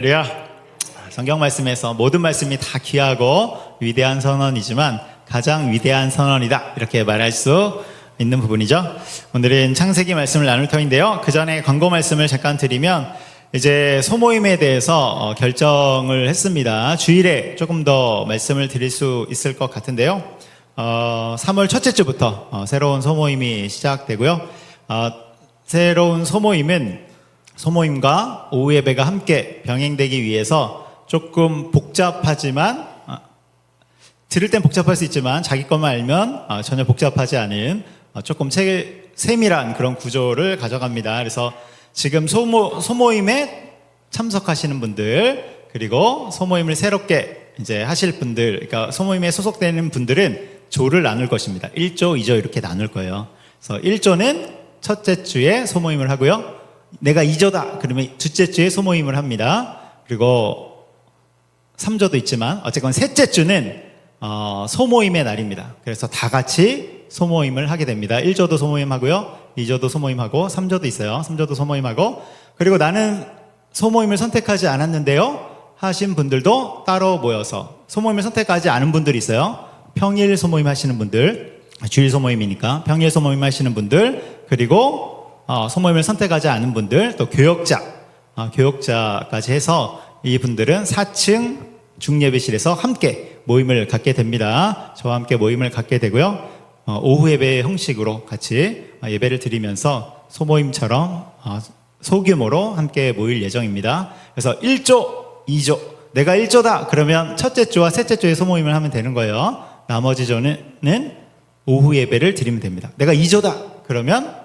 할렐루야. 성경 말씀에서 모든 말씀이 다 귀하고 위대한 선언이지만 가장 위대한 선언이다, 이렇게 말할 수 있는 부분이죠. 오늘은 창세기 말씀을 나눌 터인데요. 그 전에 광고 말씀을 잠깐 드리면, 이제 소모임에 대해서 결정을 했습니다. 주일에 조금 더 말씀을 드릴 수 있을 것 같은데요. 3월 첫째 주부터 새로운 소모임이 시작되고요. 새로운 소모임과 오후 예배가 함께 병행되기 위해서 조금 복잡하지만, 들을 땐 복잡할 수 있지만 자기 것만 알면 전혀 복잡하지 않은 조금 세밀한 그런 구조를 가져갑니다. 그래서 지금 소모임에 참석하시는 분들, 그리고 소모임을 새롭게 이제 하실 분들, 그러니까 소모임에 소속되는 분들은 조를 나눌 것입니다. 1조, 2조 이렇게 나눌 거예요. 그래서 1조는 첫째 주에 소모임을 하고요. 내가 2조다 그러면 둘째 주에 소모임을 합니다. 그리고 3조도 있지만 어쨌건 셋째 주는 소모임의 날입니다. 그래서 다 같이 소모임을 하게 됩니다. 1조도 소모임하고요, 2조도 소모임하고, 3조도 있어요. 3조도 소모임하고, 그리고 나는 소모임을 선택하지 않았는데요 하신 분들도 따로 모여서, 소모임을 선택하지 않은 분들이 있어요. 평일 소모임 하시는 분들, 주일 소모임이니까 평일 소모임 하시는 분들, 그리고 소모임을 선택하지 않은 분들, 또 교역자까지 해서 이분들은 4층 중예배실에서 함께 모임을 갖게 됩니다. 저와 함께 모임을 갖게 되고요. 오후 예배 형식으로 같이 예배를 드리면서 소모임처럼 소규모로 함께 모일 예정입니다. 그래서 1조, 2조, 내가 1조다 그러면 첫째 주와 셋째 주에 소모임을 하면 되는 거예요. 나머지 조는 오후 예배를 드리면 됩니다. 내가 2조다 그러면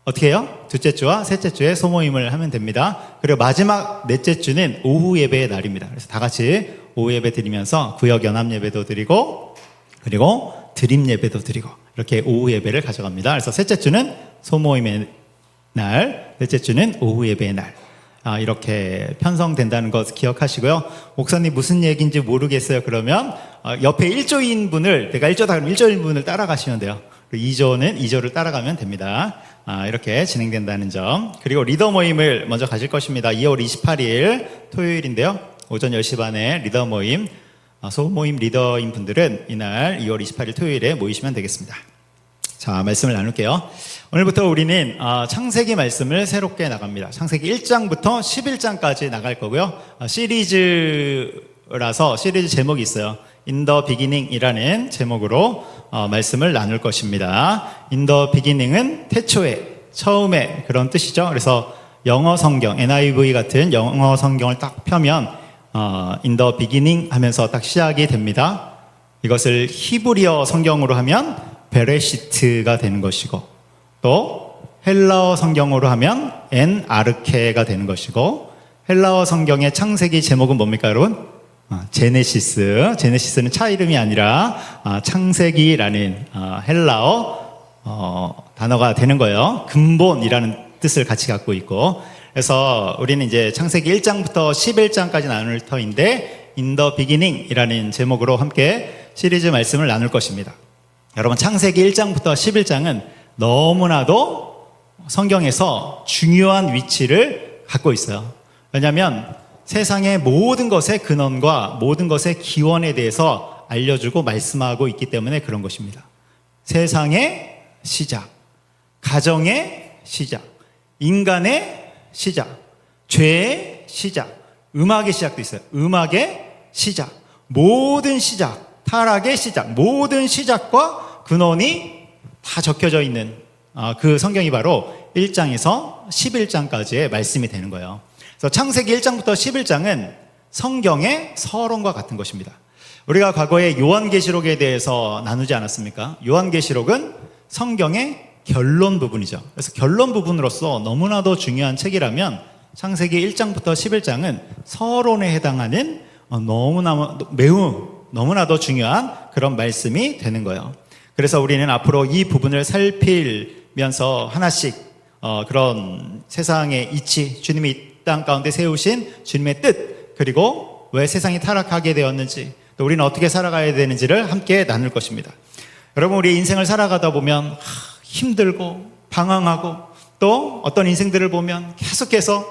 어떻게 해요? 둘째 주와 셋째 주에 소모임을 하면 됩니다. 그리고 마지막 넷째 주는 오후 예배의 날입니다. 그래서 다 같이 오후 예배 드리면서 구역 연합 예배도 드리고, 그리고 드림 예배도 드리고, 이렇게 오후 예배를 가져갑니다. 그래서 셋째 주는 소모임의 날, 넷째 주는 오후 예배의 날, 이렇게 편성된다는 것 기억하시고요. 목사님 무슨 얘기인지 모르겠어요 그러면 옆에 1조인 분을, 내가 1조다 그러면 1조인 분을 따라가시면 돼요. 2조는 2조를 따라가면 됩니다. 이렇게 진행된다는 점. 그리고 리더 모임을 먼저 가질 것입니다. 2월 28일 토요일인데요. 오전 10시 반에 리더 모임, 소모임 리더인 분들은 이날 2월 28일 토요일에 모이시면 되겠습니다. 자, 말씀을 나눌게요. 오늘부터 우리는 창세기 말씀을 새롭게 나갑니다. 창세기 1장부터 11장까지 나갈 거고요. 시리즈라서 시리즈 제목이 있어요. In the beginning이라는 제목으로 말씀을 나눌 것입니다. In the beginning은 태초에, 처음에 그런 뜻이죠. 그래서 영어 성경, NIV 같은 영어 성경을 딱 펴면 In the beginning 하면서 딱 시작이 됩니다. 이것을 히브리어 성경으로 하면 베레시트가 되는 것이고, 또 헬라어 성경으로 하면 엔 아르케가 되는 것이고, 헬라어 성경의 창세기 제목은 뭡니까 여러분? 제네시스. 제네시스는 차 이름이 아니라 창세기라는 헬라어 단어가 되는 거예요. 근본이라는 뜻을 같이 갖고 있고, 그래서 우리는 이제 창세기 1장부터 11장까지 나눌 터인데 In the beginning 이라는 제목으로 함께 시리즈 말씀을 나눌 것입니다. 여러분, 창세기 1장부터 11장은 너무나도 성경에서 중요한 위치를 갖고 있어요. 왜냐하면 세상의 모든 것의 근원과 모든 것의 기원에 대해서 알려주고 말씀하고 있기 때문에 그런 것입니다. 세상의 시작, 가정의 시작, 인간의 시작, 죄의 시작, 음악의 시작도 있어요. 음악의 시작, 모든 시작, 타락의 시작, 모든 시작과 근원이 다 적혀져 있는 그 성경이 바로 1장에서 11장까지의 말씀이 되는 거예요. 그래서 창세기 1장부터 11장은 성경의 서론과 같은 것입니다. 우리가 과거에 요한계시록에 대해서 나누지 않았습니까? 요한계시록은 성경의 결론 부분이죠. 그래서 결론 부분으로서 너무나도 중요한 책이라면 창세기 1장부터 11장은 서론에 해당하는 너무나도 중요한 그런 말씀이 되는 거예요. 그래서 우리는 앞으로 이 부분을 살피면서 하나씩 그런 세상의 이치, 주님이 땅 가운데 세우신 주님의 뜻, 그리고 왜 세상이 타락하게 되었는지, 또 우리는 어떻게 살아가야 되는지를 함께 나눌 것입니다. 여러분, 우리 인생을 살아가다 보면 힘들고 방황하고, 또 어떤 인생들을 보면 계속해서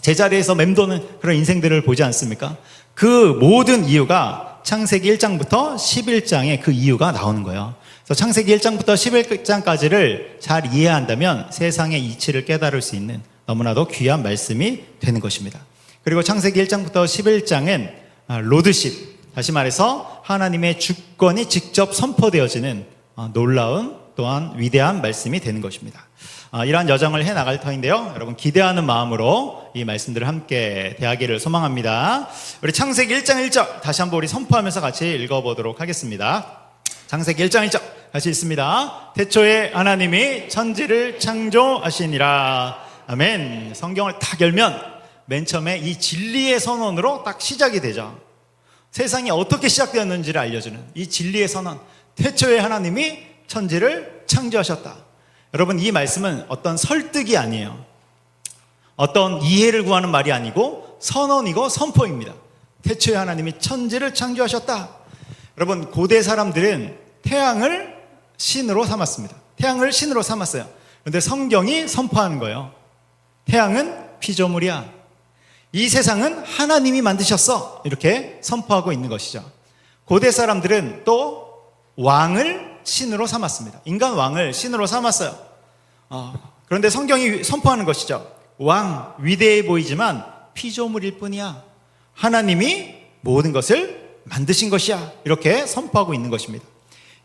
제자리에서 맴도는 그런 인생들을 보지 않습니까? 그 모든 이유가 창세기 1장부터 11장에 그 이유가 나오는 거예요. 그래서 창세기 1장부터 11장까지를 잘 이해한다면 세상의 이치를 깨달을 수 있는 너무나도 귀한 말씀이 되는 것입니다. 그리고 창세기 1장부터 11장은 로드십, 다시 말해서 하나님의 주권이 직접 선포되어지는 놀라운 또한 위대한 말씀이 되는 것입니다. 이러한 여정을 해나갈 터인데요. 여러분 기대하는 마음으로 이 말씀들을 함께 대하기를 소망합니다. 우리 창세기 1장 1절 다시 한번 우리 선포하면서 같이 읽어보도록 하겠습니다. 창세기 1장 1절 같이 읽습니다. 태초에 하나님이 천지를 창조하시니라. 아멘. 성경을 딱 열면 맨 처음에 이 진리의 선언으로 딱 시작이 되죠. 세상이 어떻게 시작되었는지를 알려주는 이 진리의 선언. 태초에 하나님이 천지를 창조하셨다. 여러분 이 말씀은 어떤 설득이 아니에요. 어떤 이해를 구하는 말이 아니고 선언이고 선포입니다. 태초에 하나님이 천지를 창조하셨다. 여러분 고대 사람들은 태양을 신으로 삼았습니다. 태양을 신으로 삼았어요. 그런데 성경이 선포하는 거예요. 태양은 피조물이야. 이 세상은 하나님이 만드셨어. 이렇게 선포하고 있는 것이죠. 고대 사람들은 또 왕을 신으로 삼았습니다. 인간 왕을 신으로 삼았어요. 그런데 성경이 선포하는 것이죠. 왕, 위대해 보이지만 피조물일 뿐이야. 하나님이 모든 것을 만드신 것이야. 이렇게 선포하고 있는 것입니다.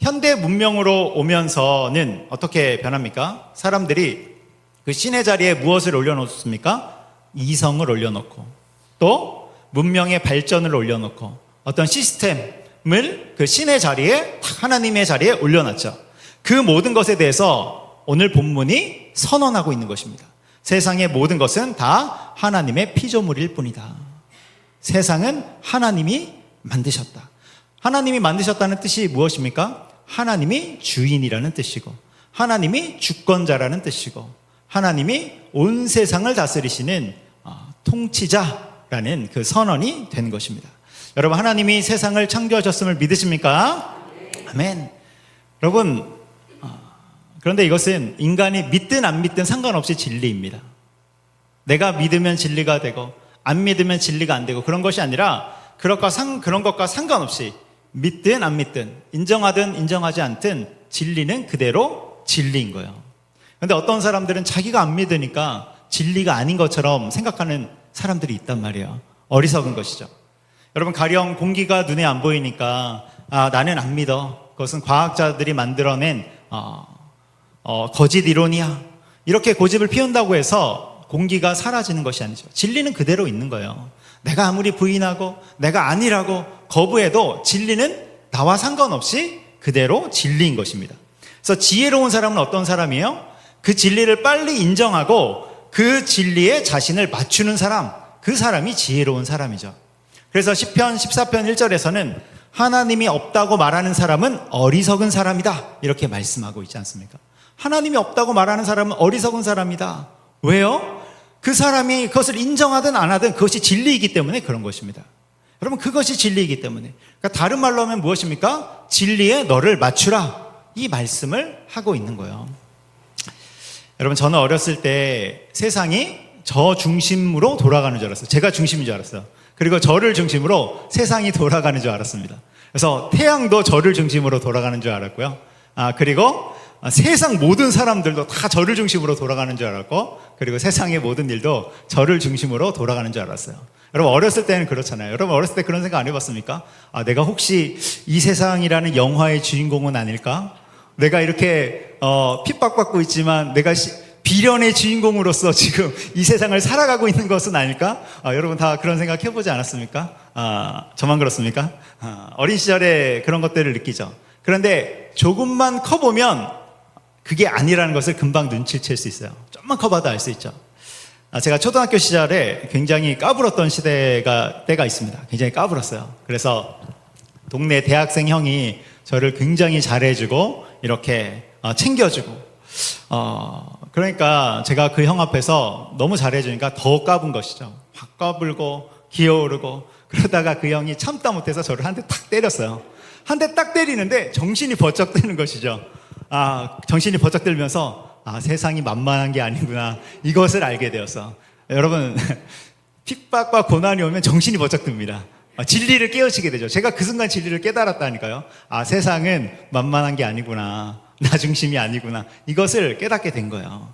현대 문명으로 오면서는 어떻게 변합니까? 사람들이 그 신의 자리에 무엇을 올려놓습니까? 이성을 올려놓고 또 문명의 발전을 올려놓고 어떤 시스템을 그 신의 자리에 하나님의 자리에 올려놨죠. 그 모든 것에 대해서 오늘 본문이 선언하고 있는 것입니다. 세상의 모든 것은 다 하나님의 피조물일 뿐이다. 세상은 하나님이 만드셨다. 하나님이 만드셨다는 뜻이 무엇입니까? 하나님이 주인이라는 뜻이고 하나님이 주권자라는 뜻이고 하나님이 온 세상을 다스리시는 통치자라는 그 선언이 되는 것입니다. 여러분 하나님이 세상을 창조하셨음을 믿으십니까? 아멘. 여러분 그런데 이것은 인간이 믿든 안 믿든 상관없이 진리입니다. 내가 믿으면 진리가 되고 안 믿으면 진리가 안 되고 그런 것이 아니라 그런 것과 상관없이 믿든 안 믿든 인정하든 인정하지 않든 진리는 그대로 진리인 거예요. 그런데 어떤 사람들은 자기가 안 믿으니까 진리가 아닌 것처럼 생각하는 사람들이 있단 말이에요. 어리석은 것이죠. 여러분 가령 공기가 눈에 안 보이니까 나는 안 믿어. 그것은 과학자들이 만들어낸 거짓 이론이야. 이렇게 고집을 피운다고 해서 공기가 사라지는 것이 아니죠. 진리는 그대로 있는 거예요. 내가 아무리 부인하고 내가 아니라고 거부해도 진리는 나와 상관없이 그대로 진리인 것입니다. 그래서 지혜로운 사람은 어떤 사람이에요? 그 진리를 빨리 인정하고 그 진리에 자신을 맞추는 사람, 그 사람이 지혜로운 사람이죠. 그래서 시편 14편 1절에서는 하나님이 없다고 말하는 사람은 어리석은 사람이다. 이렇게 말씀하고 있지 않습니까? 하나님이 없다고 말하는 사람은 어리석은 사람이다. 왜요? 그 사람이 그것을 인정하든 안 하든 그것이 진리이기 때문에 그런 것입니다. 여러분 그것이 진리이기 때문에. 그러니까 다른 말로 하면 무엇입니까? 진리에 너를 맞추라. 이 말씀을 하고 있는 거예요. 여러분 저는 어렸을 때 세상이 저 중심으로 돌아가는 줄 알았어요. 제가 중심인 줄 알았어요. 그리고 저를 중심으로 세상이 돌아가는 줄 알았습니다. 그래서 태양도 저를 중심으로 돌아가는 줄 알았고요. 그리고 세상 모든 사람들도 다 저를 중심으로 돌아가는 줄 알았고, 그리고 세상의 모든 일도 저를 중심으로 돌아가는 줄 알았어요. 여러분 어렸을 때는 그렇잖아요. 여러분 어렸을 때 그런 생각 안 해봤습니까? 내가 혹시 이 세상이라는 영화의 주인공은 아닐까? 내가 이렇게 핍박받고 있지만 내가 비련의 주인공으로서 지금 이 세상을 살아가고 있는 것은 아닐까? 여러분 다 그런 생각 해보지 않았습니까? 저만 그렇습니까? 어린 시절에 그런 것들을 느끼죠. 그런데 조금만 커보면 그게 아니라는 것을 금방 눈치챌 수 있어요. 좀만 커봐도 알 수 있죠. 제가 초등학교 시절에 굉장히 까불었던 때가 있습니다. 굉장히 까불었어요. 그래서 동네 대학생 형이 저를 굉장히 잘해주고 이렇게 챙겨주고 그러니까 제가 그 형 앞에서 너무 잘해주니까 더 까분 것이죠. 확 까불고 기어오르고 그러다가 그 형이 참다 못해서 저를 한 대 탁 때렸어요. 한 대 딱 때리는데 정신이 번쩍 드는 것이죠. 정신이 번쩍 들면서 세상이 만만한 게 아니구나 이것을 알게 되었어. 여러분, 핍박과 고난이 오면 정신이 번쩍 듭니다. 진리를 깨우치게 되죠. 제가 그 순간 진리를 깨달았다니까요. 아, 세상은 만만한 게 아니구나. 나 중심이 아니구나. 이것을 깨닫게 된 거예요.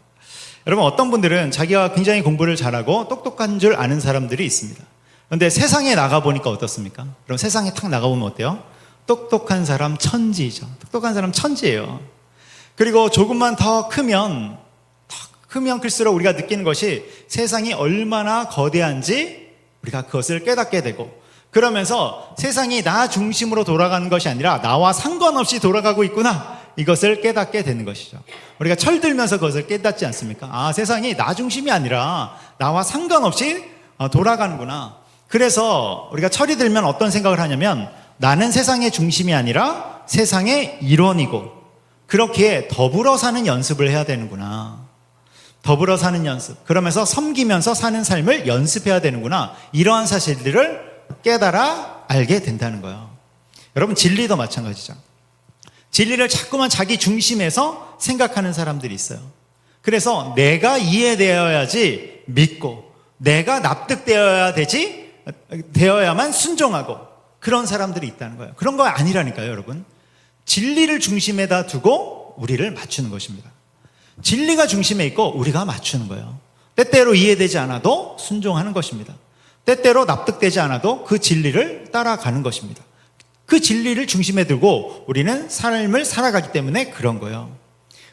여러분, 어떤 분들은 자기가 굉장히 공부를 잘하고 똑똑한 줄 아는 사람들이 있습니다. 그런데 세상에 나가보니까 어떻습니까? 그럼 세상에 탁 나가보면 어때요? 똑똑한 사람 천지죠. 똑똑한 사람 천지예요. 그리고 조금만 더 크면 클수록 우리가 느끼는 것이 세상이 얼마나 거대한지 우리가 그것을 깨닫게 되고, 그러면서 세상이 나 중심으로 돌아가는 것이 아니라 나와 상관없이 돌아가고 있구나, 이것을 깨닫게 되는 것이죠. 우리가 철들면서 그것을 깨닫지 않습니까? 아, 세상이 나 중심이 아니라 나와 상관없이 돌아가는구나. 그래서 우리가 철이 들면 어떤 생각을 하냐면, 나는 세상의 중심이 아니라 세상의 일원이고, 그렇게 더불어 사는 연습을 해야 되는구나. 더불어 사는 연습. 그러면서 섬기면서 사는 삶을 연습해야 되는구나. 이러한 사실들을 깨달아 알게 된다는 거예요. 여러분, 진리도 마찬가지죠. 진리를 자꾸만 자기 중심에서 생각하는 사람들이 있어요. 그래서 내가 이해되어야지 믿고, 내가 되어야만 순종하고, 그런 사람들이 있다는 거예요. 그런 거 아니라니까요, 여러분. 진리를 중심에다 두고 우리를 맞추는 것입니다. 진리가 중심에 있고 우리가 맞추는 거예요. 때때로 이해되지 않아도 순종하는 것입니다. 때때로 납득되지 않아도 그 진리를 따라가는 것입니다. 그 진리를 중심에 두고 우리는 삶을 살아가기 때문에 그런 거예요.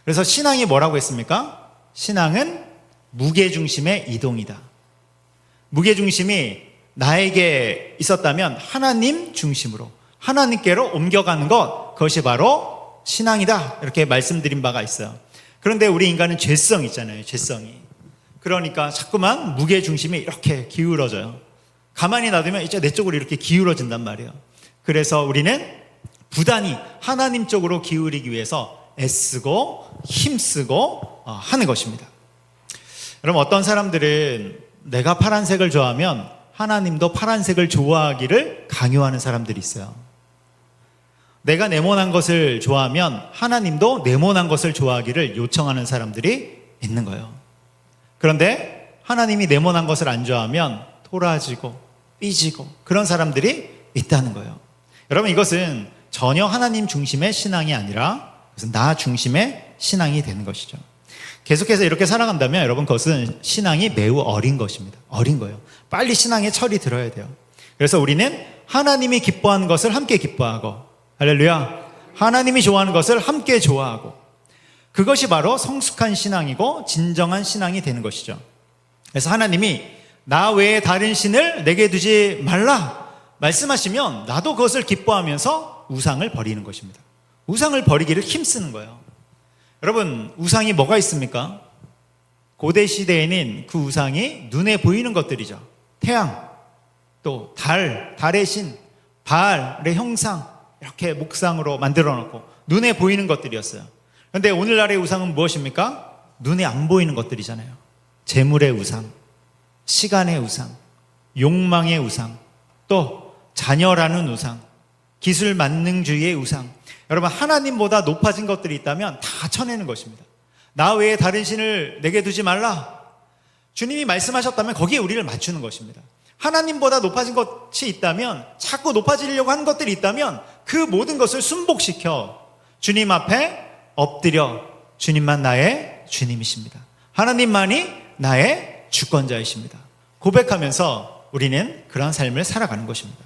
그래서 신앙이 뭐라고 했습니까? 신앙은 무게중심의 이동이다. 무게중심이 나에게 있었다면 하나님 중심으로, 하나님께로 옮겨가는 것, 그것이 바로 신앙이다, 이렇게 말씀드린 바가 있어요. 그런데 우리 인간은 죄성이 있잖아요. 죄성이. 그러니까 자꾸만 무게중심이 이렇게 기울어져요. 가만히 놔두면 이제 내 쪽으로 이렇게 기울어진단 말이에요. 그래서 우리는 부단히 하나님 쪽으로 기울이기 위해서 애쓰고 힘쓰고 하는 것입니다. 여러분, 어떤 사람들은 내가 파란색을 좋아하면 하나님도 파란색을 좋아하기를 강요하는 사람들이 있어요. 내가 네모난 것을 좋아하면 하나님도 네모난 것을 좋아하기를 요청하는 사람들이 있는 거예요. 그런데 하나님이 네모난 것을 안 좋아하면 토라지고 삐지고 그런 사람들이 있다는 거예요. 여러분, 이것은 전혀 하나님 중심의 신앙이 아니라 나 중심의 신앙이 되는 것이죠. 계속해서 이렇게 살아간다면 여러분, 그것은 신앙이 매우 어린 것입니다. 어린 거예요. 빨리 신앙의 철이 들어야 돼요. 그래서 우리는 하나님이 기뻐하는 것을 함께 기뻐하고, 할렐루야, 하나님이 좋아하는 것을 함께 좋아하고, 그것이 바로 성숙한 신앙이고 진정한 신앙이 되는 것이죠. 그래서 하나님이 나 외에 다른 신을 내게 두지 말라 말씀하시면 나도 그것을 기뻐하면서 우상을 버리는 것입니다. 우상을 버리기를 힘쓰는 거예요. 여러분, 우상이 뭐가 있습니까? 고대 시대에는 그 우상이 눈에 보이는 것들이죠. 태양, 또 달의 신, 바알의 형상, 이렇게 목상으로 만들어 놓고 눈에 보이는 것들이었어요. 그런데 오늘날의 우상은 무엇입니까? 눈에 안 보이는 것들이잖아요. 재물의 우상, 시간의 우상, 욕망의 우상, 또 자녀라는 우상, 기술 만능주의의 우상. 여러분, 하나님보다 높아진 것들이 있다면 다 쳐내는 것입니다. 나 외에 다른 신을 내게 두지 말라. 주님이 말씀하셨다면 거기에 우리를 맞추는 것입니다. 하나님보다 높아진 것이 있다면, 자꾸 높아지려고 하는 것들이 있다면 그 모든 것을 순복시켜 주님 앞에 엎드려, 주님만 나의 주님이십니다. 하나님만이 나의 주권자이십니다. 고백하면서 우리는 그런 삶을 살아가는 것입니다.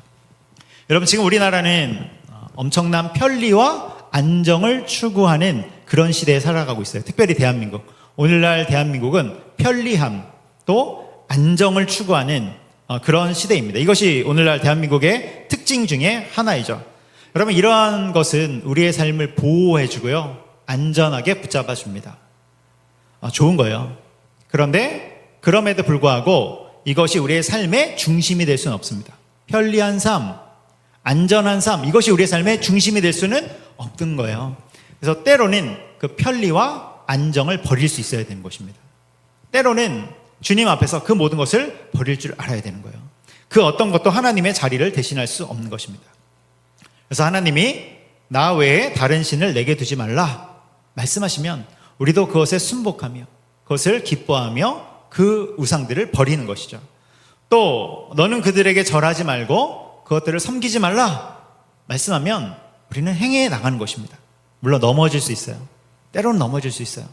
여러분, 지금 우리나라는 엄청난 편리와 안정을 추구하는 그런 시대에 살아가고 있어요. 특별히 대한민국. 오늘날 대한민국은 편리함 또 안정을 추구하는 그런 시대입니다. 이것이 오늘날 대한민국의 특징 중에 하나이죠. 여러분, 이러한 것은 우리의 삶을 보호해주고요, 안전하게 붙잡아줍니다. 좋은 거예요. 그런데 그럼에도 불구하고 이것이 우리의 삶의 중심이 될 수는 없습니다. 편리한 삶, 안전한 삶, 이것이 우리의 삶의 중심이 될 수는 없는 거예요. 그래서 때로는 그 편리와 안정을 버릴 수 있어야 되는 것입니다. 때로는 주님 앞에서 그 모든 것을 버릴 줄 알아야 되는 거예요. 그 어떤 것도 하나님의 자리를 대신할 수 없는 것입니다. 그래서 하나님이 나 외에 다른 신을 내게 두지 말라 말씀하시면 우리도 그것에 순복하며 그것을 기뻐하며 그 우상들을 버리는 것이죠. 또 너는 그들에게 절하지 말고 그것들을 섬기지 말라 말씀하면 우리는 행해 나가는 것입니다. 물론 넘어질 수 있어요. 때로는 넘어질 수 있어요.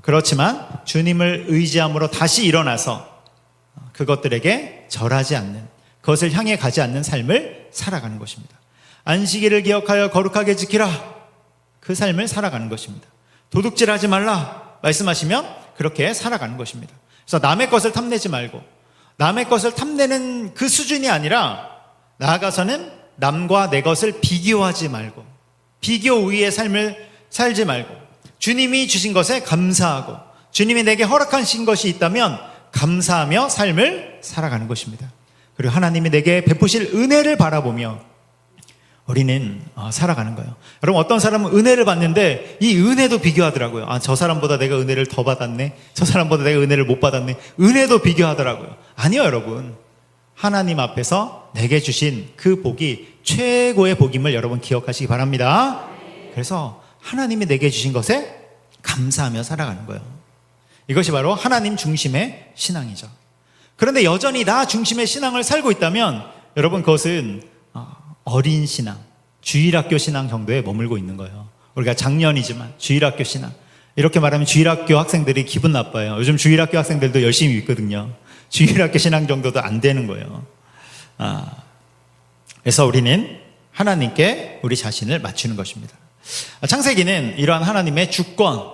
그렇지만 주님을 의지함으로 다시 일어나서 그것들에게 절하지 않는, 그것을 향해 가지 않는 삶을 살아가는 것입니다. 안식일을 기억하여 거룩하게 지키라, 그 삶을 살아가는 것입니다. 도둑질하지 말라 말씀하시면 그렇게 살아가는 것입니다. 그래서 남의 것을 탐내지 말고, 남의 것을 탐내는 그 수준이 아니라 나아가서는 남과 내 것을 비교하지 말고, 비교 우위의 삶을 살지 말고, 주님이 주신 것에 감사하고 주님이 내게 허락하신 것이 있다면 감사하며 삶을 살아가는 것입니다. 그리고 하나님이 내게 베푸실 은혜를 바라보며 우리는 살아가는 거예요. 여러분, 어떤 사람은 은혜를 받는데 이 은혜도 비교하더라고요. 저 사람보다 내가 은혜를 더 받았네, 저 사람보다 내가 은혜를 못 받았네, 은혜도 비교하더라고요. 아니요, 여러분. 하나님 앞에서 내게 주신 그 복이 최고의 복임을 여러분 기억하시기 바랍니다. 그래서 하나님이 내게 주신 것에 감사하며 살아가는 거예요. 이것이 바로 하나님 중심의 신앙이죠. 그런데 여전히 나 중심의 신앙을 살고 있다면 여러분, 그것은 어린 신앙, 주일학교 신앙 정도에 머물고 있는 거예요. 우리가 작년이지만 주일학교 신앙, 이렇게 말하면 주일학교 학생들이 기분 나빠요. 요즘 주일학교 학생들도 열심히 있거든요. 주일학교 신앙 정도도 안 되는 거예요. 그래서 우리는 하나님께 우리 자신을 맞추는 것입니다. 창세기는 이러한 하나님의 주권,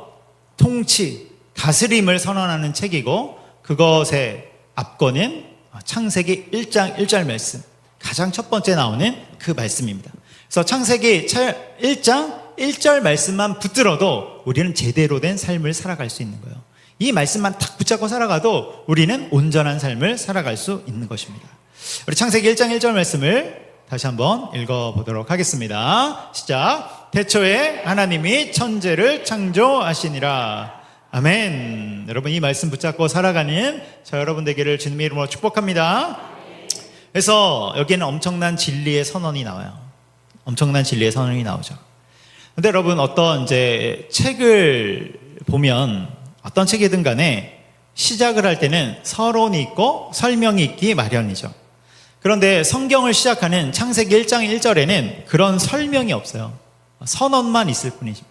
통치, 다스림을 선언하는 책이고, 그것의 앞권은 창세기 1장 1절 말씀, 가장 첫 번째 나오는 그 말씀입니다. 그래서 창세기 1장 1절 말씀만 붙들어도 우리는 제대로 된 삶을 살아갈 수 있는 거예요. 이 말씀만 딱 붙잡고 살아가도 우리는 온전한 삶을 살아갈 수 있는 것입니다. 우리 창세기 1장 1절 말씀을 다시 한번 읽어보도록 하겠습니다. 시작. 태초에 하나님이 천지를 창조하시니라. 아멘. 여러분, 이 말씀 붙잡고 살아가는 저 여러분 되기를 주님의 이름으로 축복합니다. 그래서 여기에는 엄청난 진리의 선언이 나와요. 엄청난 진리의 선언이 나오죠. 근데 여러분, 어떤 이제 책을 보면, 어떤 책이든 간에 시작을 할 때는 서론이 있고 설명이 있기 마련이죠. 그런데 성경을 시작하는 창세기 1장 1절에는 그런 설명이 없어요. 선언만 있을 뿐이죠.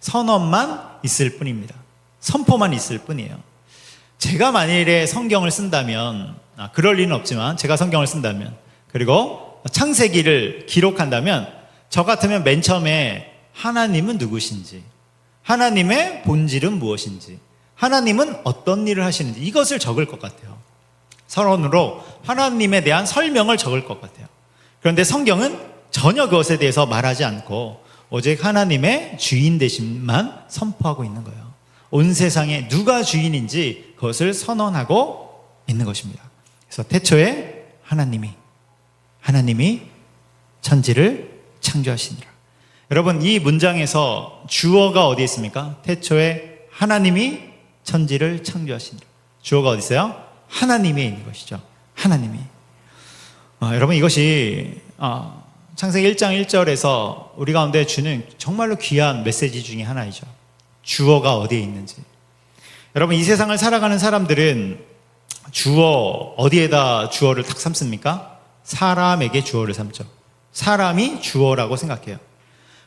선언만 있을 뿐입니다. 선포만 있을 뿐이에요. 제가 만일에 성경을 쓴다면, 그럴 리는 없지만 제가 성경을 쓴다면, 그리고 창세기를 기록한다면, 저 같으면 맨 처음에 하나님은 누구신지, 하나님의 본질은 무엇인지, 하나님은 어떤 일을 하시는지, 이것을 적을 것 같아요. 서론으로 하나님에 대한 설명을 적을 것 같아요. 그런데 성경은 전혀 그것에 대해서 말하지 않고 오직 하나님의 주인 되심만 선포하고 있는 거예요. 온 세상에 누가 주인인지 그것을 선언하고 있는 것입니다. 그래서 태초에 하나님이 천지를 창조하시니라. 여러분, 이 문장에서 주어가 어디에 있습니까? 태초에 하나님이 천지를 창조하시니라. 주어가 어디 있어요? 하나님에 있는 것이죠. 하나님이. 여러분, 이것이 창세기 1장 1절에서 우리 가운데 주는 정말로 귀한 메시지 중에 하나이죠. 주어가 어디에 있는지. 여러분, 이 세상을 살아가는 사람들은 주어, 어디에다 주어를 탁 삼습니까? 사람에게 주어를 삼죠. 사람이 주어라고 생각해요.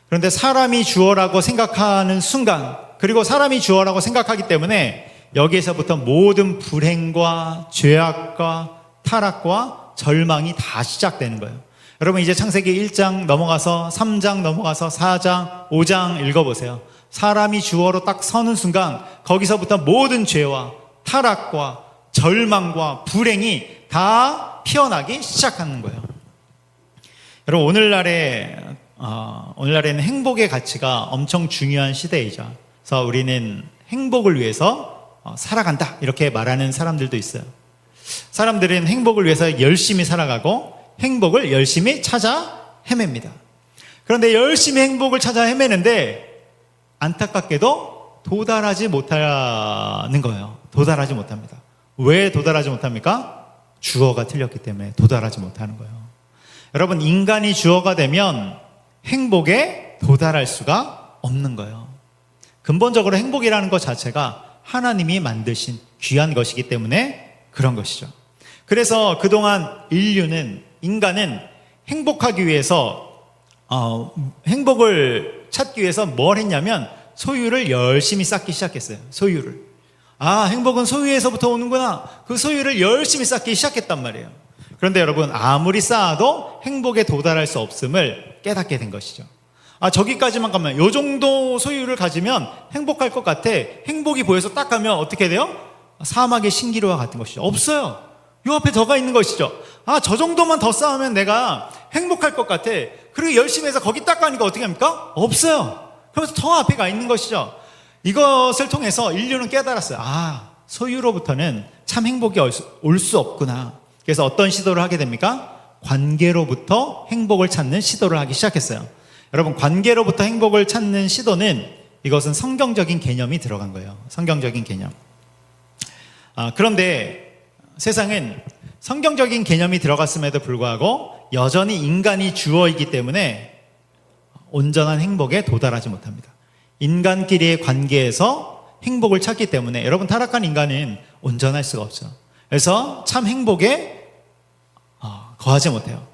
그런데 사람이 주어라고 생각하는 순간, 그리고 사람이 주어라고 생각하기 때문에 여기에서부터 모든 불행과 죄악과 타락과 절망이 다 시작되는 거예요. 여러분, 이제 창세기 1장 넘어가서 3장 넘어가서 4장, 5장 읽어보세요. 사람이 주어로 딱 서는 순간 거기서부터 모든 죄와 타락과 절망과 불행이 다 피어나기 시작하는 거예요. 여러분, 오늘날에는 행복의 가치가 엄청 중요한 시대이죠. 그래서 우리는 행복을 위해서 살아간다, 이렇게 말하는 사람들도 있어요. 사람들은 행복을 위해서 열심히 살아가고 행복을 열심히 찾아 헤맵니다. 그런데 열심히 행복을 찾아 헤매는데 안타깝게도 도달하지 못하는 거예요. 도달하지 못합니다. 왜 도달하지 못합니까? 주어가 틀렸기 때문에 도달하지 못하는 거예요. 여러분, 인간이 주어가 되면 행복에 도달할 수가 없는 거예요. 근본적으로 행복이라는 것 자체가 하나님이 만드신 귀한 것이기 때문에 그런 것이죠. 그래서 그동안 인간은 행복하기 위해서 행복을 찾기 위해서 뭘 했냐면 소유를 열심히 쌓기 시작했어요. 소유를. 행복은 소유에서부터 오는구나. 그 소유를 열심히 쌓기 시작했단 말이에요. 그런데 여러분, 아무리 쌓아도 행복에 도달할 수 없음을 깨닫게 된 것이죠. 저기까지만 가면, 요 정도 소유를 가지면 행복할 것 같아. 행복이 보여서 딱 가면 어떻게 돼요? 사막의 신기루와 같은 것이죠. 없어요. 요 앞에 더가 있는 것이죠. 저 정도만 더 쌓으면 내가 행복할 것 같아. 그리고 열심히 해서 거기 딱 가니까 어떻게 합니까? 없어요. 그러면서 더 앞에 가 있는 것이죠. 이것을 통해서 인류는 깨달았어요. 소유로부터는 참 행복이 올 수 없구나. 그래서 어떤 시도를 하게 됩니까? 관계로부터 행복을 찾는 시도를 하기 시작했어요. 여러분, 관계로부터 행복을 찾는 시도는, 이것은 성경적인 개념이 들어간 거예요. 성경적인 개념. 그런데 세상은 성경적인 개념이 들어갔음에도 불구하고 여전히 인간이 주어이기 때문에 온전한 행복에 도달하지 못합니다. 인간끼리의 관계에서 행복을 찾기 때문에, 여러분, 타락한 인간은 온전할 수가 없죠. 그래서 참 행복에 거하지 못해요.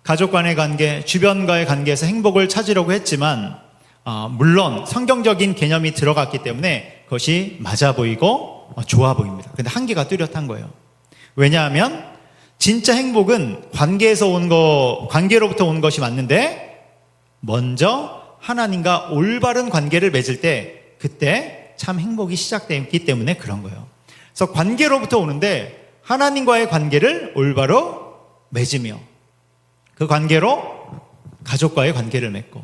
가족 간의 관계, 주변과의 관계에서 행복을 찾으려고 했지만 물론 성경적인 개념이 들어갔기 때문에 그것이 맞아 보이고 좋아 보입니다. 근데 한계가 뚜렷한 거예요. 왜냐하면 진짜 행복은 관계로부터 오는 것이 맞는데, 먼저 하나님과 올바른 관계를 맺을 때, 그때 참 행복이 시작되기 때문에 그런 거예요. 그래서 관계로부터 오는데, 하나님과의 관계를 올바로 맺으며, 그 관계로 가족과의 관계를 맺고,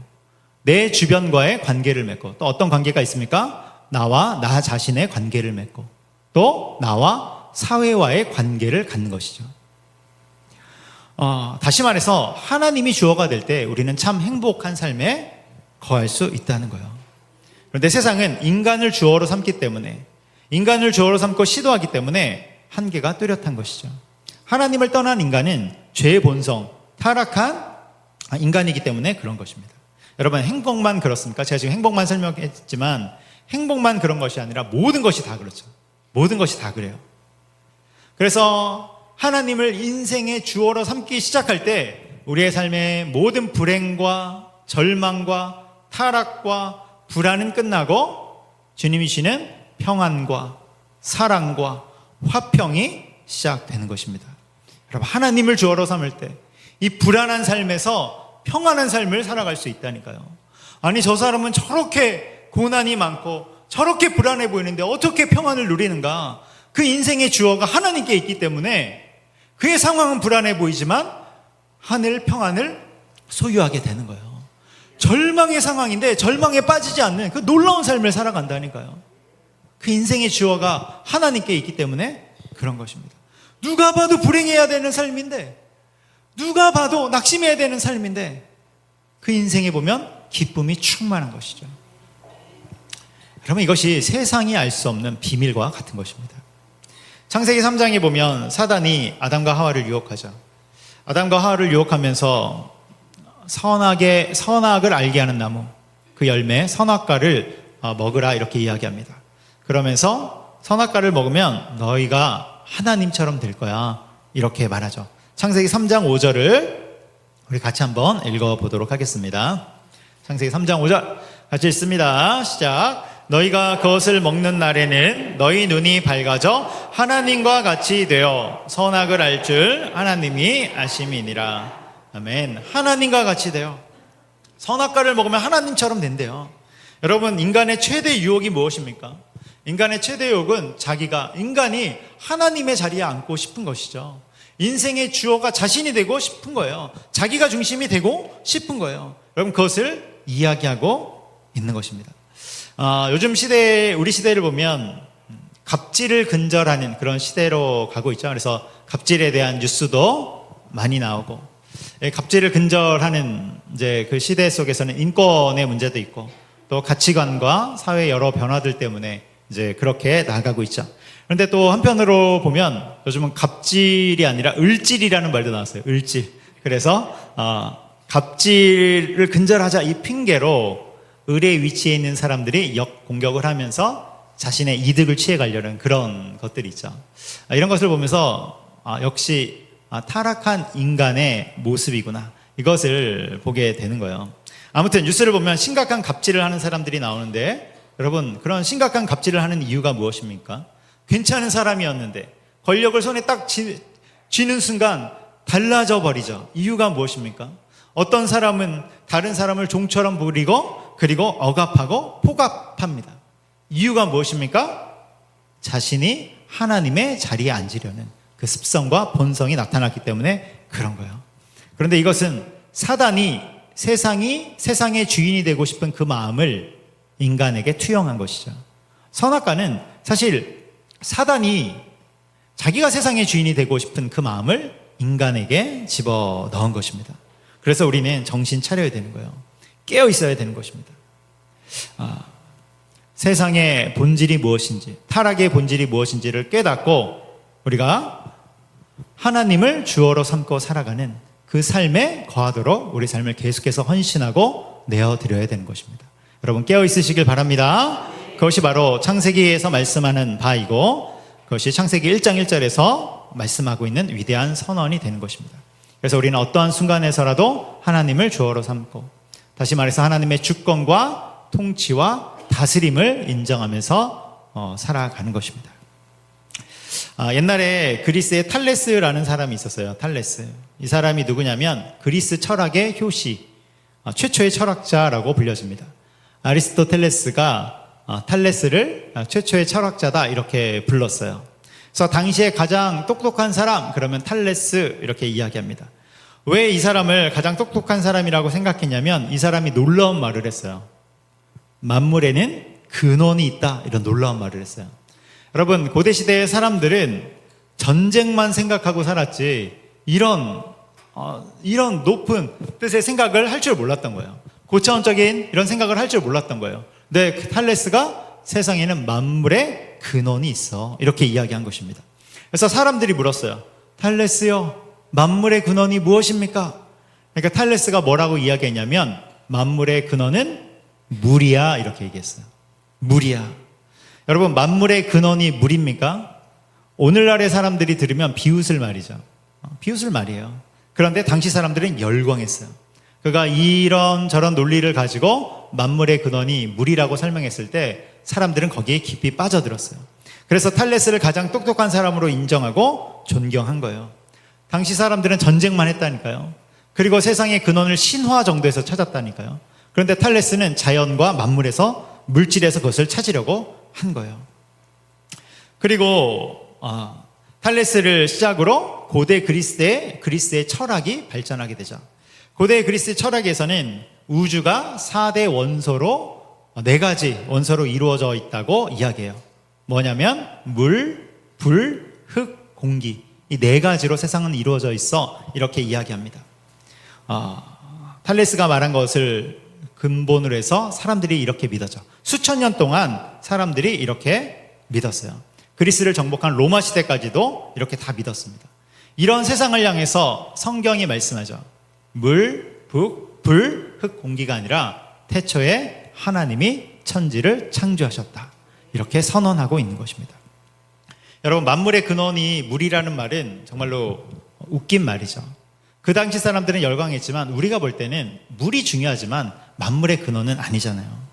내 주변과의 관계를 맺고, 또 어떤 관계가 있습니까? 나와 나 자신의 관계를 맺고, 또 나와 사회와의 관계를 갖는 것이죠. 다시 말해서 하나님이 주어가 될 때 우리는 참 행복한 삶에 거할 수 있다는 거예요. 그런데 세상은 인간을 주어로 삼기 때문에, 인간을 주어로 삼고 시도하기 때문에 한계가 뚜렷한 것이죠. 하나님을 떠난 인간은 죄의 본성, 타락한 인간이기 때문에 그런 것입니다. 여러분, 행복만 그렇습니까? 제가 지금 행복만 설명했지만 행복만 그런 것이 아니라 모든 것이 다 그렇죠. 모든 것이 다 그래요. 그래서 하나님을 인생의 주어로 삼기 시작할 때 우리의 삶의 모든 불행과 절망과 타락과 불안은 끝나고 주님이 주시는 평안과 사랑과 화평이 시작되는 것입니다. 여러분, 하나님을 주어로 삼을 때 이 불안한 삶에서 평안한 삶을 살아갈 수 있다니까요. 저 사람은 저렇게 고난이 많고 저렇게 불안해 보이는데 어떻게 평안을 누리는가? 그 인생의 주어가 하나님께 있기 때문에 그의 상황은 불안해 보이지만 하늘 평안을 소유하게 되는 거예요. 절망의 상황인데 절망에 빠지지 않는 그 놀라운 삶을 살아간다니까요. 그 인생의 주어가 하나님께 있기 때문에 그런 것입니다. 누가 봐도 불행해야 되는 삶인데, 누가 봐도 낙심해야 되는 삶인데, 그 인생에 보면 기쁨이 충만한 것이죠. 여러분, 이것이 세상이 알 수 없는 비밀과 같은 것입니다. 창세기 3장에 보면 사단이 아담과 하와를 유혹하죠. 아담과 하와를 유혹하면서 선악을 알게 하는 나무, 그 열매 선악과를 먹으라, 이렇게 이야기합니다. 그러면서 선악과를 먹으면 너희가 하나님처럼 될 거야, 이렇게 말하죠. 창세기 3장 5절을 우리 같이 한번 읽어보도록 하겠습니다. 창세기 3장 5절 같이 읽습니다. 시작. 너희가 그것을 먹는 날에는 너희 눈이 밝아져 하나님과 같이 되어 선악을 알 줄 하나님이 아심이니라. 아멘. 하나님과 같이 되어 선악과를 먹으면 하나님처럼 된대요. 여러분, 인간의 최대 유혹이 무엇입니까? 인간의 최대 유혹은 인간이 하나님의 자리에 앉고 싶은 것이죠. 인생의 주어가 자신이 되고 싶은 거예요. 자기가 중심이 되고 싶은 거예요. 여러분, 그것을 이야기하고 있는 것입니다. 요즘 우리 시대를 보면 갑질을 근절하는 그런 시대로 가고 있죠. 그래서 갑질에 대한 뉴스도 많이 나오고, 갑질을 근절하는 이제 그 시대 속에서는 인권의 문제도 있고, 또 가치관과 사회 여러 변화들 때문에 이제 그렇게 나아가고 있죠. 그런데 또 한편으로 보면 요즘은 갑질이 아니라 을질이라는 말도 나왔어요. 을질. 그래서 갑질을 근절하자 이 핑계로 을의 위치에 있는 사람들이 역공격을 하면서 자신의 이득을 취해가려는 그런 것들이 있죠. 이런 것을 보면서 역시 타락한 인간의 모습이구나, 이것을 보게 되는 거예요. 아무튼 뉴스를 보면 심각한 갑질을 하는 사람들이 나오는데, 여러분, 그런 심각한 갑질을 하는 이유가 무엇입니까? 괜찮은 사람이었는데 권력을 손에 딱 쥐는 순간 달라져 버리죠. 이유가 무엇입니까? 어떤 사람은 다른 사람을 종처럼 부리고 그리고 억압하고 포갑합니다. 이유가 무엇입니까? 자신이 하나님의 자리에 앉으려는 그 습성과 본성이 나타났기 때문에 그런 거예요. 그런데 이것은 사단이 세상의 주인이 되고 싶은 그 마음을 인간에게 투영한 것이죠. 선악과는 사실 사단이 자기가 세상의 주인이 되고 싶은 그 마음을 인간에게 집어넣은 것입니다. 그래서 우리는 정신 차려야 되는 거예요. 깨어 있어야 되는 것입니다. 세상의 본질이 무엇인지, 타락의 본질이 무엇인지를 깨닫고 우리가 하나님을 주어로 삼고 살아가는 그 삶에 거하도록 우리 삶을 계속해서 헌신하고 내어드려야 되는 것입니다. 여러분, 깨어 있으시길 바랍니다. 그것이 바로 창세기에서 말씀하는 바이고, 그것이 창세기 1장 1절에서 말씀하고 있는 위대한 선언이 되는 것입니다. 그래서 우리는 어떠한 순간에서라도 하나님을 주어로 삼고, 다시 말해서 하나님의 주권과 통치와 다스림을 인정하면서 살아가는 것입니다. 옛날에 그리스에 탈레스라는 사람이 있었어요. 탈레스. 이 사람이 누구냐면 그리스 철학의 효시, 최초의 철학자라고 불려집니다. 아리스토텔레스가 탈레스를 최초의 철학자다 이렇게 불렀어요. 그래서 당시에 가장 똑똑한 사람, 그러면 탈레스 이렇게 이야기합니다. 왜 이 사람을 가장 똑똑한 사람이라고 생각했냐면 이 사람이 놀라운 말을 했어요. 만물에는 근원이 있다, 이런 놀라운 말을 했어요. 여러분, 고대 시대의 사람들은 전쟁만 생각하고 살았지 이런 높은 뜻의 생각을 할 줄 몰랐던 거예요. 고차원적인 이런 생각을 할 줄 몰랐던 거예요. 근데 그 탈레스가 세상에는 만물의 근원이 있어, 이렇게 이야기한 것입니다. 그래서 사람들이 물었어요. 탈레스요, 만물의 근원이 무엇입니까? 그러니까 탈레스가 뭐라고 이야기했냐면 만물의 근원은 물이야, 이렇게 얘기했어요. 물이야. 여러분, 만물의 근원이 물입니까? 오늘날의 사람들이 들으면 비웃을 말이죠. 비웃을 말이에요. 그런데 당시 사람들은 열광했어요. 그가 이런저런 논리를 가지고 만물의 근원이 물이라고 설명했을 때 사람들은 거기에 깊이 빠져들었어요. 그래서 탈레스를 가장 똑똑한 사람으로 인정하고 존경한 거예요. 당시 사람들은 전쟁만 했다니까요. 그리고 세상의 근원을 신화 정도에서 찾았다니까요. 그런데 탈레스는 자연과 만물에서, 물질에서 그것을 찾으려고 한 거예요. 그리고 탈레스를 시작으로 고대 그리스의 철학이 발전하게 되죠. 고대 그리스 철학에서는 우주가 4대 원소로, 4가지 원소로 이루어져 있다고 이야기해요. 뭐냐면 물, 불, 흙, 공기, 이 4가지로 세상은 이루어져 있어, 이렇게 이야기합니다. 탈레스가 말한 것을 근본으로 해서 사람들이 이렇게 믿었죠. 수천 년 동안 사람들이 이렇게 믿었어요. 그리스를 정복한 로마 시대까지도 이렇게 다 믿었습니다. 이런 세상을 향해서 성경이 말씀하죠. 물, 불, 흙, 공기가 아니라 태초에 하나님이 천지를 창조하셨다, 이렇게 선언하고 있는 것입니다. 여러분, 만물의 근원이 물이라는 말은 정말로 웃긴 말이죠. 그 당시 사람들은 열광했지만 우리가 볼 때는 물이 중요하지만 만물의 근원은 아니잖아요.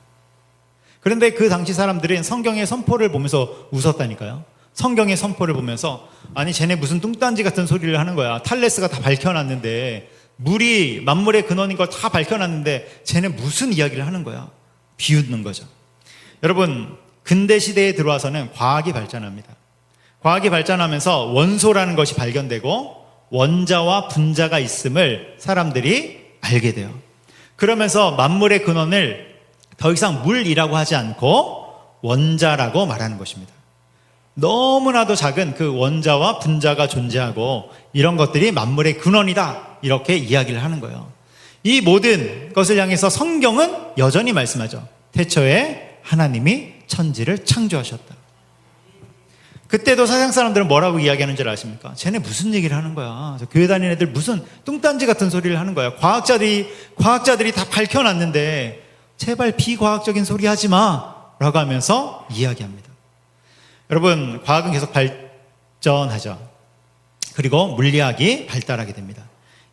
그런데 그 당시 사람들은 성경의 선포를 보면서 웃었다니까요. 성경의 선포를 보면서, 아니 쟤네 무슨 뚱딴지 같은 소리를 하는 거야. 탈레스가 다 밝혀놨는데, 물이 만물의 근원인 걸 다 밝혀놨는데 쟤네 무슨 이야기를 하는 거야. 비웃는 거죠. 여러분, 근대 시대에 들어와서는 과학이 발전합니다. 과학이 발전하면서 원소라는 것이 발견되고 원자와 분자가 있음을 사람들이 알게 돼요. 그러면서 만물의 근원을 더 이상 물이라고 하지 않고 원자라고 말하는 것입니다. 너무나도 작은 그 원자와 분자가 존재하고 이런 것들이 만물의 근원이다, 이렇게 이야기를 하는 거예요. 이 모든 것을 향해서 성경은 여전히 말씀하죠. 태초에 하나님이 천지를 창조하셨다. 그때도 세상 사람들은 뭐라고 이야기하는 줄 아십니까? 쟤네 무슨 얘기를 하는 거야. 저 교회 다니는 애들 무슨 뚱딴지 같은 소리를 하는 거야. 과학자들이 다 밝혀놨는데 제발 비과학적인 소리 하지 마, 라고 하면서 이야기합니다. 여러분, 과학은 계속 발전하죠. 그리고 물리학이 발달하게 됩니다.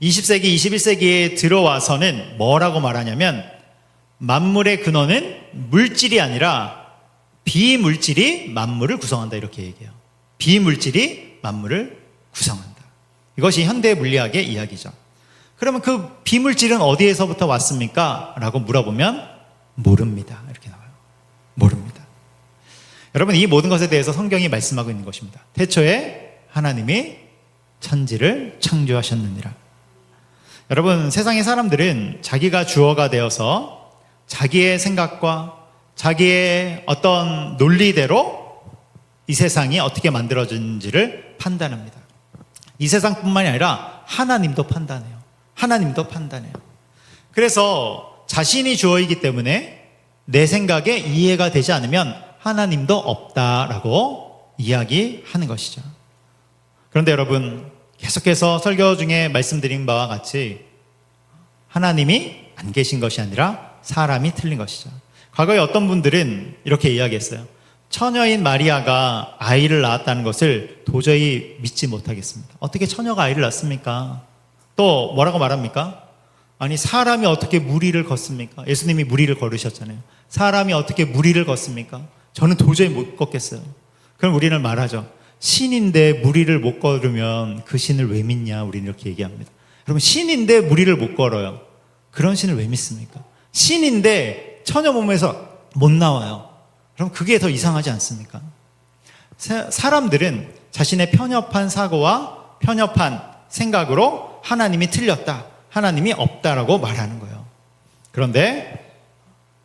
20세기, 21세기에 들어와서는 뭐라고 말하냐면 만물의 근원은 물질이 아니라 비물질이 만물을 구성한다 이렇게 얘기해요. 비물질이 만물을 구성한다. 이것이 현대 물리학의 이야기죠. 그러면 그 비물질은 어디에서부터 왔습니까? 라고 물어보면 모릅니다. 이렇게 나와요. 모릅니다. 여러분, 이 모든 것에 대해서 성경이 말씀하고 있는 것입니다. 태초에 하나님이 천지를 창조하셨느니라. 여러분, 세상의 사람들은 자기가 주어가 되어서 자기의 생각과 자기의 어떤 논리대로 이 세상이 어떻게 만들어진지를 판단합니다. 이 세상뿐만이 아니라 하나님도 판단해요. 하나님도 판단해요. 그래서 자신이 주어이기 때문에 내 생각에 이해가 되지 않으면 하나님도 없다라고 이야기하는 것이죠. 그런데 여러분, 계속해서 설교 중에 말씀드린 바와 같이 하나님이 안 계신 것이 아니라 사람이 틀린 것이죠. 과거에 어떤 분들은 이렇게 이야기했어요. 처녀인 마리아가 아이를 낳았다는 것을 도저히 믿지 못하겠습니다. 어떻게 처녀가 아이를 낳습니까? 또 뭐라고 말합니까? 아니, 사람이 어떻게 무리를 걷습니까? 예수님이 무리를 걸으셨잖아요. 사람이 어떻게 무리를 걷습니까? 저는 도저히 못 걷겠어요. 그럼 우리는 말하죠. 신인데 무리를 못 걸으면 그 신을 왜 믿냐? 우리는 이렇게 얘기합니다. 여러분, 신인데 무리를 못 걸어요. 그런 신을 왜 믿습니까? 신인데 처녀 몸에서 못 나와요. 그럼 그게 더 이상하지 않습니까? 사람들은 자신의 편협한 사고와 편협한 생각으로 하나님이 틀렸다, 하나님이 없다라고 말하는 거예요. 그런데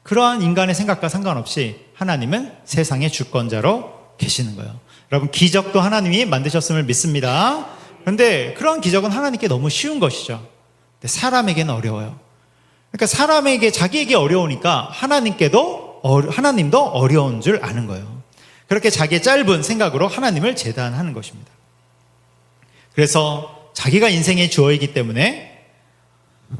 그러한 인간의 생각과 상관없이 하나님은 세상의 주권자로 계시는 거예요. 여러분, 기적도 하나님이 만드셨음을 믿습니다. 그런데 그런 기적은 하나님께 너무 쉬운 것이죠. 근데 사람에게는 어려워요. 그러니까 사람에게, 자기에게 어려우니까 하나님도 어려운 줄 아는 거예요. 그렇게 자기의 짧은 생각으로 하나님을 재단하는 것입니다. 그래서 자기가 인생의 주어이기 때문에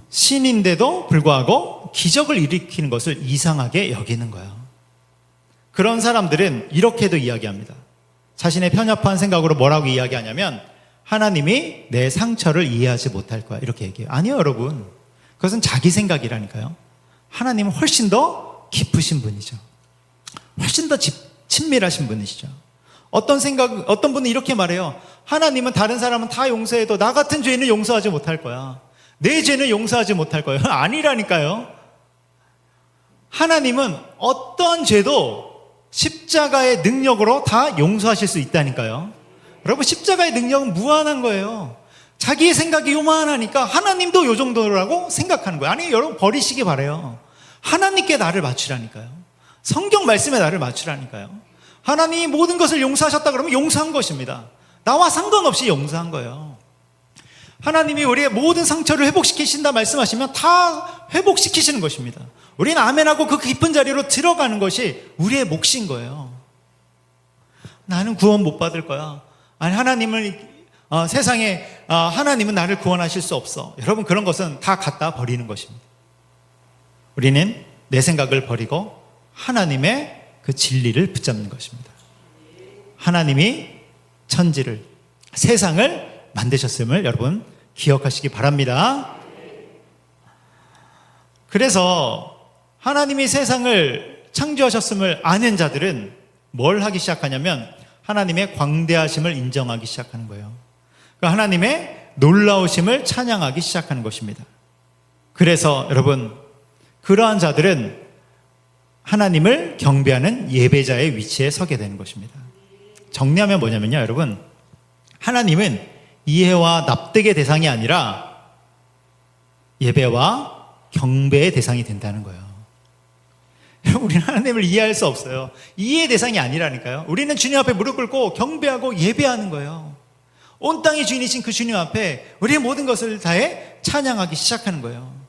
신인데도 불구하고 기적을 일으키는 것을 이상하게 여기는 거예요. 그런 사람들은 이렇게도 이야기합니다. 자신의 편협한 생각으로 뭐라고 이야기하냐면 하나님이 내 상처를 이해하지 못할 거야, 이렇게 얘기해요. 아니요, 여러분. 그것은 자기 생각이라니까요. 하나님은 훨씬 더 깊으신 분이죠. 훨씬 더 친밀하신 분이시죠. 어떤 분은 이렇게 말해요. 하나님은 다른 사람은 다 용서해도 나 같은 죄는 용서하지 못할 거야. 내 죄는 용서하지 못할 거예요. 아니라니까요. 하나님은 어떤 죄도 십자가의 능력으로 다 용서하실 수 있다니까요. 여러분, 십자가의 능력은 무한한 거예요. 자기의 생각이 요만하니까 하나님도 요 정도라고 생각하는 거예요. 아니, 여러분, 버리시기 바라요. 하나님께 나를 맞추라니까요. 성경 말씀에 나를 맞추라니까요. 하나님이 모든 것을 용서하셨다 그러면 용서한 것입니다. 나와 상관없이 용서한 거예요. 하나님이 우리의 모든 상처를 회복시키신다 말씀하시면 다 회복시키시는 것입니다. 우리는 아멘하고 그 깊은 자리로 들어가는 것이 우리의 몫인 거예요. 나는 구원 못 받을 거야. 아니, 하나님은 나를 구원하실 수 없어. 여러분, 그런 것은 다 갖다 버리는 것입니다. 우리는 내 생각을 버리고 하나님의 그 진리를 붙잡는 것입니다. 하나님이 천지를, 세상을 만드셨음을 여러분 기억하시기 바랍니다. 그래서 하나님이 세상을 창조하셨음을 아는 자들은 뭘 하기 시작하냐면 하나님의 광대하심을 인정하기 시작하는 거예요. 그러니까 하나님의 놀라우심을 찬양하기 시작하는 것입니다. 그래서 여러분, 그러한 자들은 하나님을 경배하는 예배자의 위치에 서게 되는 것입니다. 정리하면 뭐냐면요, 여러분, 하나님은 이해와 납득의 대상이 아니라 예배와 경배의 대상이 된다는 거예요. 여러분, 우리는 하나님을 이해할 수 없어요. 이해의 대상이 아니라니까요. 우리는 주님 앞에 무릎 꿇고 경배하고 예배하는 거예요. 온 땅의 주인이신 그 주님 앞에 우리의 모든 것을 다해 찬양하기 시작하는 거예요.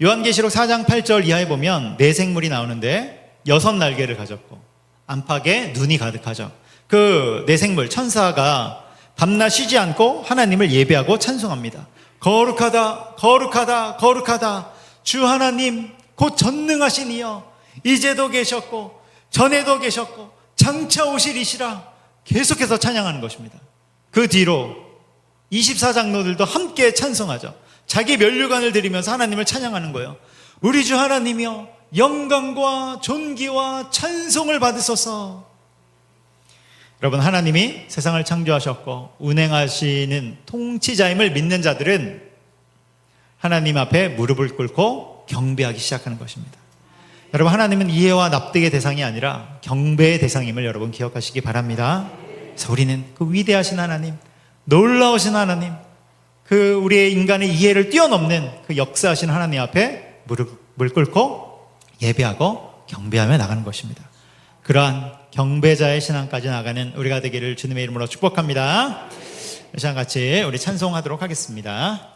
요한계시록 4장 8절 이하에 보면 네 생물이 나오는데 6날개를 가졌고 안팎에 눈이 가득하죠. 그 네 생물, 천사가 밤낮 쉬지 않고 하나님을 예배하고 찬송합니다. 거룩하다, 거룩하다, 거룩하다. 주 하나님 곧 전능하신 이여, 이제도 계셨고 전에도 계셨고 장차 오시리시라 계속해서 찬양하는 것입니다. 그 뒤로 24장로들도 함께 찬송하죠. 자기 면류관을 드리면서 하나님을 찬양하는 거예요. 우리 주 하나님이여 영광과 존귀와 찬송을 받으소서. 여러분, 하나님이 세상을 창조하셨고 운행하시는 통치자임을 믿는 자들은 하나님 앞에 무릎을 꿇고 경배하기 시작하는 것입니다. 여러분, 하나님은 이해와 납득의 대상이 아니라 경배의 대상임을 여러분 기억하시기 바랍니다. 그래서 우리는 그 위대하신 하나님, 놀라우신 하나님, 그 우리의 인간의 이해를 뛰어넘는 그 역사하신 하나님 앞에 무릎을 꿇고 예배하고 경배하며 나가는 것입니다. 그러한 경배자의 신앙까지 나가는 우리가 되기를 주님의 이름으로 축복합니다. 이 시간 같이 우리 찬송하도록 하겠습니다.